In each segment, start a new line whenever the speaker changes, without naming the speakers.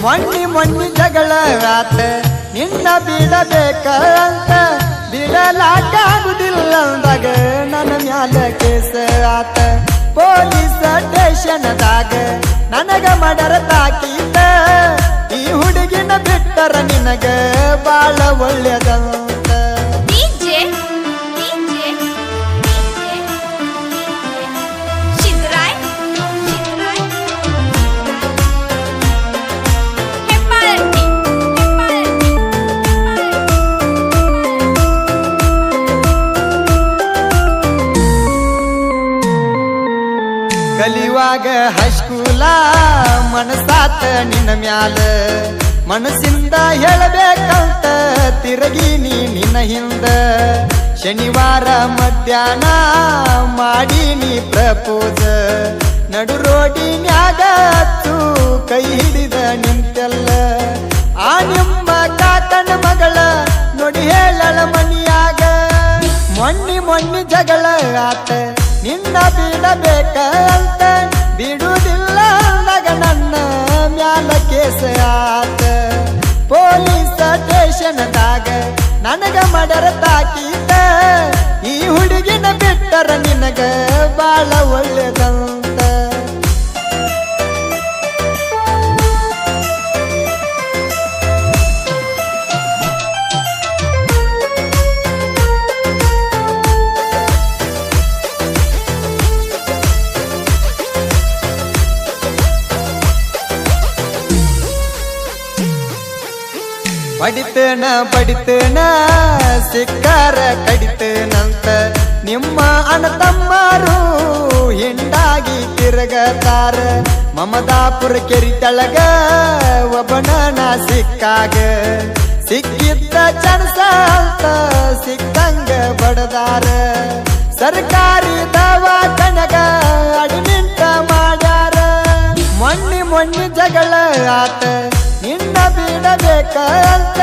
ಮೊನ್ನಿ ಮೊನ್ನಿ ಜಗಳ ಆತ ನಿನ್ನ ಬಿಡಬೇಕ ಅಂತ ಬಿಡಲಾಗುದಿಲ್ಲ ಅಂದಾಗ ನನ್ನ ಮ್ಯಾಲ ಕೇಸ ಆತ ಪೊಲೀಸ್ ಸ್ಟೇಷನ್ದಾಗ ನನಗ ಮಡರ ತಾಕೀತ ಈ ಹುಡುಗಿನ ಬಿಟ್ಟರ ನಿನಗ ಬಾಳ ಒಳ್ಳೆದಂತ ಕಲಿಯುವಾಗ ಹೈಸ್ಕೂಲ ಮನಸಾತ ನಿನ್ನ ಮ್ಯಾಲ ಮನಸ್ಸಿಂದ ಹೇಳಬೇಕಂತ ತಿರುಗಿನಿ ನಿನ್ನ ಹಿಂದ ಶನಿವಾರ ಮಧ್ಯಾಹ್ನ ಮಾಡೀನಿ ಪ್ರಪೋಸ ನಡು ರೋಡಿನ್ಯಾಗ ಕೈ ಹಿಡಿದ ನಿಂತೆಲ್ಲ ಆ ನಿಮ್ಮ ಕಾಕನ ಮಗಳ ನೋಡಿ ಹೇಳಳ ಮನಿಯಾಗ ಮೊನ್ನಿ ಮೊನ್ನಿ ಜಗಳ ಆತ ನಿನ್ನ ಬಿಡಬೇಕ ಅಂತ ಬಿಡುವುದಿಲ್ಲ ಅಂದಾಗ ನನ್ನ ಮ್ಯಾಲ ಕೇಸ ಆತ ಪೊಲೀಸ್ ಸ್ಟೇಷನ್ದಾಗ ನನಗ ಮಡರ ತಾಕೀತ ಈ ಹುಡುಗಿನ ಬಿಟ್ಟರ ನಿನಗ ಬಾಳ ಒಳ್ಳೆದಂತ ಬಡಿತೇನ ಸಿಕ್ಕಾರ ಕಡಿತೇನಂತ ನಿಮ್ಮ ಅಣ್ಣ ತಮ್ಮರು ಹಿಂಡಾಗಿ ತಿರುಗತಾರ ಮಮದಾಪುರ ಕೆರಿ ತೆಳಗ ಒಬ್ಬನ ಸಿಕ್ಕಾಗ ಸಿಕ್ಕಿದ್ದ ಚಣಸ ಅಂತ ಸಿಕ್ಕಂಗ ಬಡದಾರ ಸರ್ಕಾರಿ ದವಾಖಾನೆಗ ಅಡ್ಮಿಟ್ ಮಾಡ್ಯಾರ ಮೊನ್ನಿ ಮೊನ್ನಿ ಜಗಳ ಆತ ನಿನ್ನ ಬಿಡಬೇಕ ಅಂತ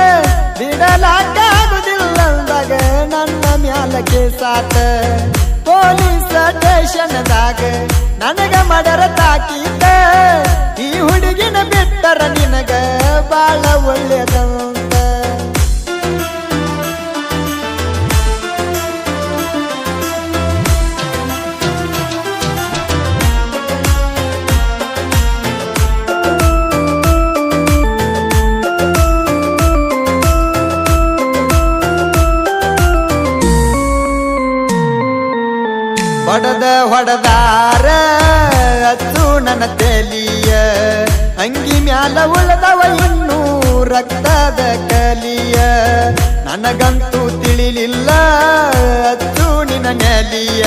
ಬಿಡಲಾಗುದಿಲ್ಲ ಅಂದಾಗ ನನ್ನ ಮ್ಯಾಲ ಕೇಸಾತ ಪೊಲೀಸ್ ಸ್ಟೇಷನ್ದಾಗ ನನಗ ಮಡರ ತಾಕೀತ ಈ ಹುಡುಗಿನ ಬಿಟ್ಟರ ನಿನಗ ಬಾಳ ಒಳ್ಳೆದಂತ ಹೊಡೆದಾರ ಅಚ್ಚು ನನ್ನ ತೆಲಿಯ ಅಂಗಿ ಮ್ಯಾಲ ಉಳದವ ಇನ್ನೂ ರಕ್ತದ ಕಲಿಯ ನನಗಂತೂ ತಿಳಿಲಿಲ್ಲ ಅಚ್ಚು ನಿನ್ನ ನೆಲಿಯ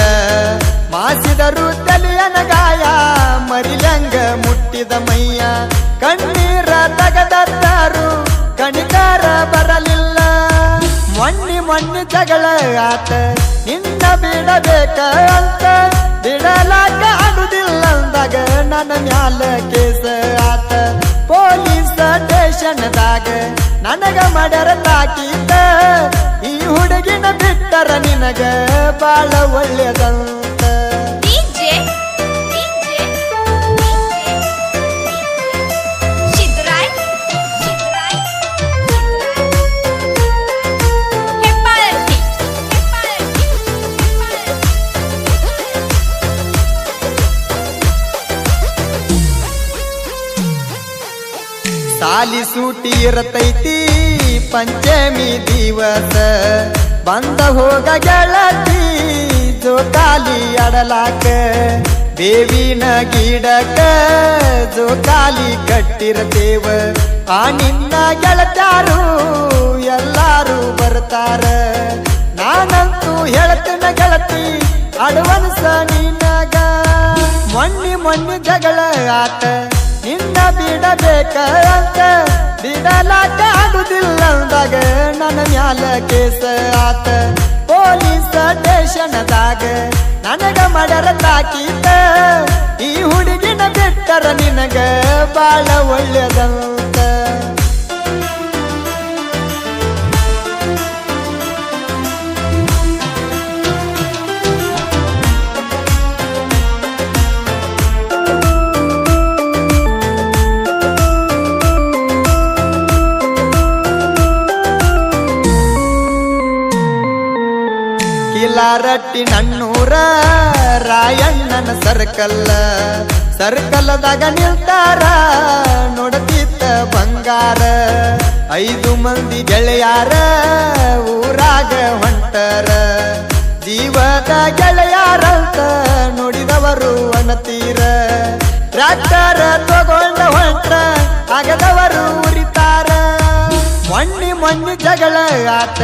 ಮಾಸಿದರು ತಲಿಯನ ಗಾಯ ಮರಿಲಂಗ ಮುಟ್ಟಿದ ಮೈಯ ಕಣ್ಣೀರ ತಗದತ್ತಾರು ಕಣಿಕಾರ ಬರಲಿಲ್ಲ ಮೊನ್ನಿ ಮೊನ್ನಿ ಜಗಳ ಆತ ನಿನ್ನ ಬಿಡಬೇಕ ಅಂತ ಬಿಡಲಾಗುದಿಲ್ಲ ಅಂದಾಗ ನನ್ನ ಮ್ಯಾಲ ಕೇಸ ಆತ ಪೊಲೀಸ್ ಸ್ಟೇಷನ್ದಾಗ ನನಗ ಮಡರ ತಾಕೀತ ಈ ಹುಡುಗಿನ ಬಿಟ್ಟರ ನಿನಗ ಬಾಳ ಒಳ್ಳೆದಂತ ಸಾಲಿ ಸೂಟಿ ಇರತೈತಿ ಪಂಚಮಿ ದಿವಸ ಬಂದ ಹೋಗ ಗೆಳತಿ ಜೋಕಾಲಿ ಆಡಲಾಕ ಬೇವಿನ ಗಿಡಕ ಜೋಕಾಲಿ ಕಟ್ಟಿರತೇವ ಆ ನಿನ್ನ ಗೆಳತಾರು ಎಲ್ಲಾರು ಬರ್ತಾರ ನಾನಂತೂ ಹೇಳ್ತೇನ ಗೆಳತಿ ಅಡ್ವಾನ್ಸ್ ನಿನಗ ಮೊನ್ನಿ ಮೊನ್ನಿ ಜಗಳ ಆತ ನಿನ್ನ ಬಿಡಬೇಕ ಅಂತ ಬಿಡಲಾಗುದಿಲ್ಲ ಅಂದಾಗ ನನ್ನ ಮ್ಯಾಲ ಕೇಸ ಆತ ಪೊಲೀಸ್ ಸ್ಟೇಷನ್ದಾಗ ನನಗ ಮಡರ ತಾಕೀತ ಈ ಹುಡುಗಿನ ಬಿಟ್ಟರ ನಿನಗ ಬಾಳ ಒಳ್ಳೆದಂತ ಇಲಾರಟ್ಟಿ ನನ್ನೂರ ರಾಯಣ್ಣನ ಸರ್ಕಲ್ದಾಗ ನಿಲ್ತಾರ ನೋಡತಿತ್ತ ಬಂಗಾರ 5 ಮಂದಿ ಗೆಳೆಯಾರ ಊರಾಗ ಹೊಂಟರ ಜೀವದ ಗೆಳೆಯಾರಂತ ನೋಡಿದವರು ಅನತೀರ ಟ್ರ್ಯಾಕ್ಟರ್ ತಗೊಂಡ ಹೊಂಟ್ರ ಆಗದವರು ಉರಿತಾರ ಮೊನ್ನೆ ಜಗಳ ಆತ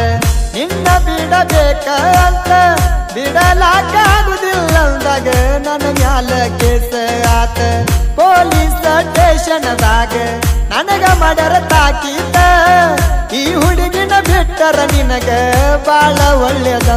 ನಿನ್ನ ಬಿಡಬೇಕ ಅಂತ ಬಿಡಲಾಕಾಗುದಿಲ್ಲ ಅಂದಾಗ ನನ್ನ ಮ್ಯಾಲ ಕೇಸ ಆತ ಪೊಲೀಸ್ ಸ್ಟೇಷನ್ದಾಗ ನನಗ ಮಾಡರ ತಾಕೀತ ಈ ಹುಡುಗಿನ ಬಿಟ್ಟರ ನಿನಗ ಬಾಳ ಒಳ್ಳೆಯದ